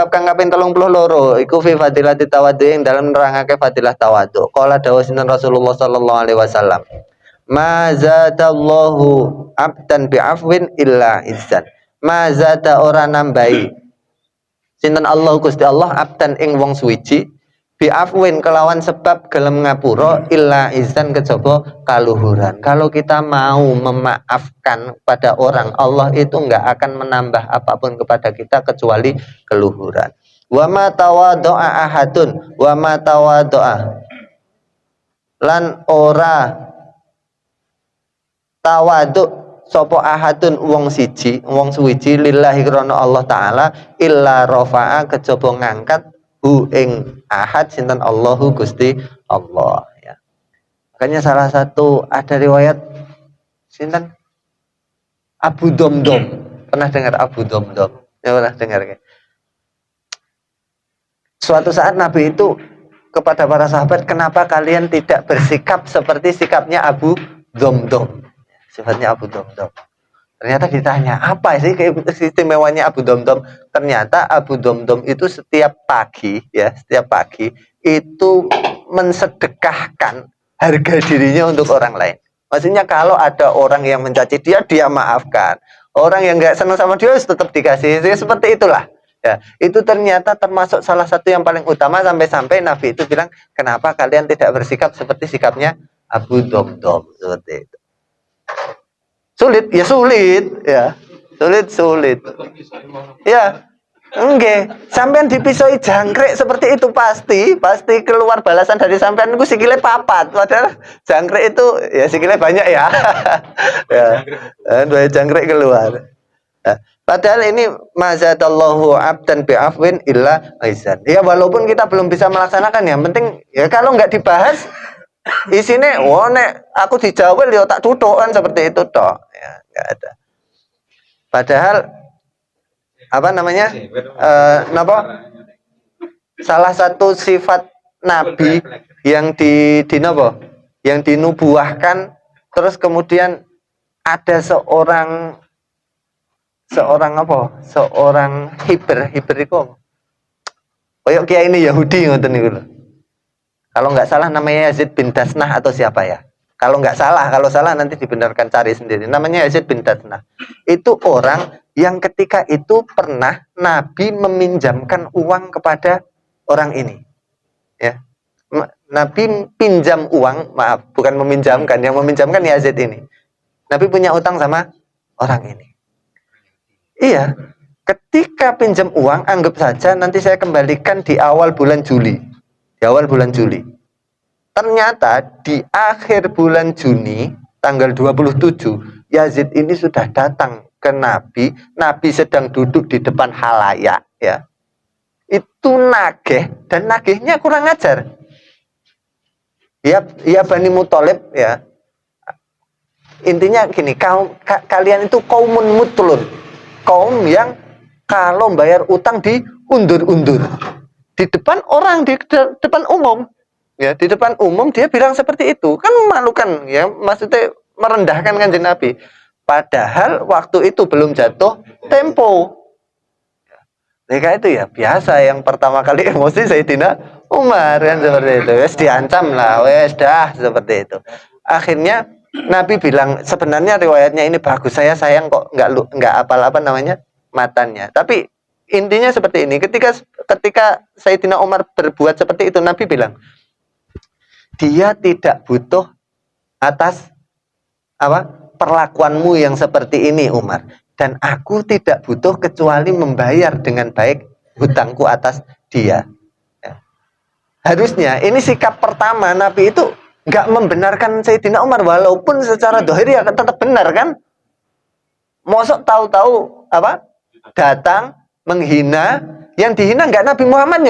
bab kang kaping 32 iku fi fadilati tawadhu ing dalam nerangake fadilah tawadhu. Qala dawuh sinten Rasulullah sallallahu alaihi wasallam. Ma zadallahu abdan bi'afwin illa izzan. Ma zada ora nambahi sinten Allah Gusti Allah abdan ing wong suwiji bi'afwin kelawan sebab gelem ngapura illa izzan kejaba kaluhuran. Kalau kita mau memaafkan pada orang, Allah itu enggak akan menambah apapun kepada kita kecuali keluhuran. Wa ma tawaddo'a ahadun wa ma tawaddo'a lan ora tawadhu sapa ahadun wong siji wong suwiji lillahi krana Allah taala illa rafa'a kejaba ngangkat hu ing ahad sinten Allahu Gusti Allah ya. Makanya salah satu ada riwayat sinten Abu Domdom. Pernah dengar Abu Domdom? Ya pernah dengar kan? Suatu saat Nabi itu kepada para sahabat, kenapa kalian tidak bersikap seperti sikapnya Abu Domdom? Sifatnya Abu Domdom. Ternyata ditanya, apa sih keistimewanya Abu Domdom? Ternyata Abu Domdom itu setiap pagi itu mensedekahkan harga dirinya untuk orang lain. Maksudnya kalau ada orang yang mencaci dia maafkan. Orang yang nggak senang sama dia tetap dikasih. Jadi seperti itulah. Ya, itu ternyata termasuk salah satu yang paling utama sampai-sampai Nabi itu bilang, kenapa kalian tidak bersikap seperti sikapnya Abu Domdom? Seperti itu. Sulit, ya. Sulit. Ya, enggak. Sampean dipisoi jangkrik seperti itu pasti keluar balasan dari sampean itu sikile papat. Padahal jangkrik itu ya sikile banyak ya. Ya. Dua jangkrik keluar. Ya. Padahal ini mazadallahu abdan bi'afwin illa aizan. Ya walaupun kita belum bisa melaksanakan, yang penting ya kalau nggak dibahas isine nek aku dijawel ya tak tutuk kan seperti itu toh ya enggak ada. Padahal apa namanya salah satu sifat Nabi yang yang dinubuahkan, terus kemudian ada seorang hiber itu koyok kiai ini Yahudi ngoten niku lho. Kalau nggak salah namanya Yazid bin Dasnah atau siapa ya? Kalau salah nanti dibenarkan, cari sendiri. Namanya Yazid bin Dasnah. Itu orang yang ketika itu pernah Nabi meminjamkan uang kepada orang ini. Ya. Nabi pinjam uang, maaf, bukan meminjamkan, yang meminjamkan Yazid ini. Nabi punya utang sama orang ini. Iya. Ketika pinjam uang, anggap saja nanti saya kembalikan di awal bulan Juli. Ternyata di akhir bulan Juni tanggal 27 Yazid ini sudah datang ke Nabi. Nabi sedang duduk di depan halayak ya. Itu nagih, dan nagihnya kurang ajar. Ya Bani Muthalib ya. Intinya gini, kalian itu kaumun mutlun. Kaum yang kalau bayar utang diundur-undur. Di depan orang, di depan umum. Ya, di depan umum dia bilang seperti itu. Kan memalukan ya, maksudnya merendahkan Kanjeng Nabi. Padahal waktu itu belum jatuh tempo. Mereka itu ya biasa, yang pertama kali emosi Sayyidina Umar kan seperti itu. Wes diancam lah, wes dah seperti itu. Akhirnya Nabi bilang, sebenarnya riwayatnya ini bagus, saya sayang kok nggak apa-apa namanya matanya. Tapi intinya seperti ini, ketika Sayyidina Umar berbuat seperti itu, Nabi bilang, dia tidak butuh atas perlakuanmu yang seperti ini Umar, dan aku tidak butuh kecuali membayar dengan baik hutangku atas dia. Ya. Harusnya ini sikap pertama Nabi itu nggak membenarkan Sayyidina Umar, walaupun secara dohir ya tetap benar kan. Mosok tahu-tahu datang menghina, yang dihina nggak Nabi Muhammad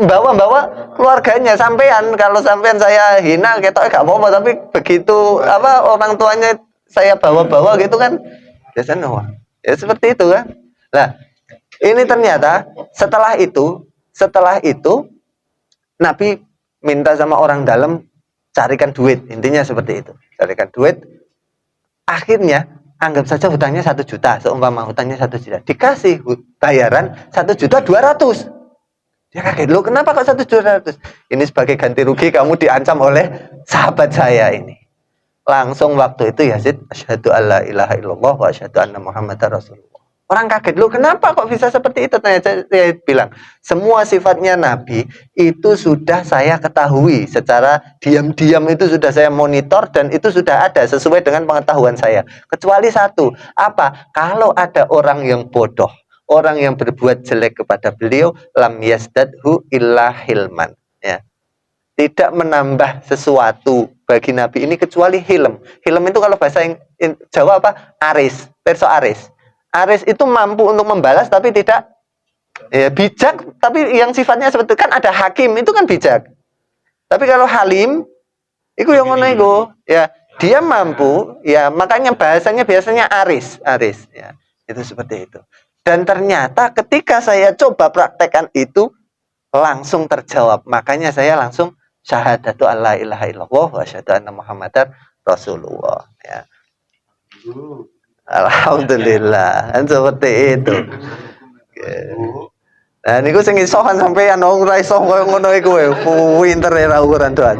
bawa keluarganya. Sampean, kalau sampean saya hina ketoknya nggak apa-apa, tapi begitu orang tuanya saya bawa-bawa gitu kan biasanya ya seperti itu kan. Nah ini ternyata setelah itu Nabi minta sama orang dalam carikan duit, intinya seperti itu, carikan duit. Akhirnya anggap saja hutangnya 1 juta, seumpama hutangnya 1 juta, dikasih bayaran 1.200.000. Dia kaget, loh kenapa kok 1.200? Ini sebagai ganti rugi kamu diancam oleh sahabat saya ini. Langsung waktu itu Yazid, asyhadu alla ilaha illallah wa asyhadu anna Muhammadar Rasulullah. Orang kaget, loh kenapa kok bisa seperti itu? Saya bilang, semua sifatnya Nabi itu sudah saya ketahui secara diam-diam, itu sudah saya monitor dan itu sudah ada sesuai dengan pengetahuan saya. Kecuali satu, apa? Kalau ada orang yang bodoh, orang yang berbuat jelek kepada beliau, lam yazdadhu illa hilman, ya. Tidak menambah sesuatu bagi Nabi ini kecuali hilm. Hilm itu kalau bahasa Jawa apa? Aris, perso aris. Aris itu mampu untuk membalas tapi tidak bijak, tapi yang sifatnya seperti kan ada hakim itu kan bijak. Tapi kalau halim itu yang ngono iku, ya dia mampu, ya makanya bahasanya biasanya aris ya. Itu seperti itu. Dan ternyata ketika saya coba praktekkan itu langsung terjawab. Makanya saya langsung syahadatu alla ilaha illallah wa asyhadu anna Muhammadar Rasulullah, ya. Alhamdulillah, kan seperti itu. Nah, niku sing iso kan sampean ora iso koyo ngono iku pinter ya ukuran Tuhan.